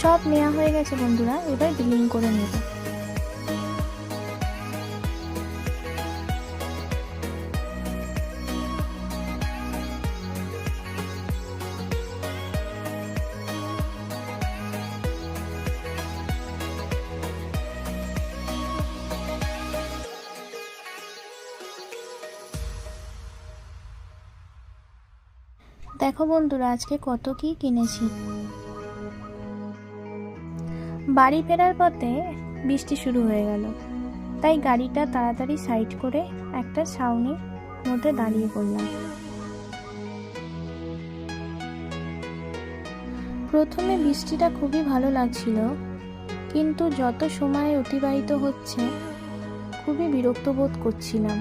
সব নেওয়া হয়ে গেছে বন্ধুরা, এবার বিলিং করে নেব। দেখো বন্ধুরা, আজকে কত কি কিনেছি। বাড়ি ফেরার পথে বৃষ্টি শুরু হয়ে গেল, তাই গাড়িটা তাড়াতাড়ি সাইড করে একটা ছাউনির মধ্যে দাঁড়িয়ে পড়লাম। প্রথমে বৃষ্টিটা খুবই ভালো লাগছিল, কিন্তু যত সময় অতিবাহিত হচ্ছে খুবই বিরক্ত বোধ করছিলাম।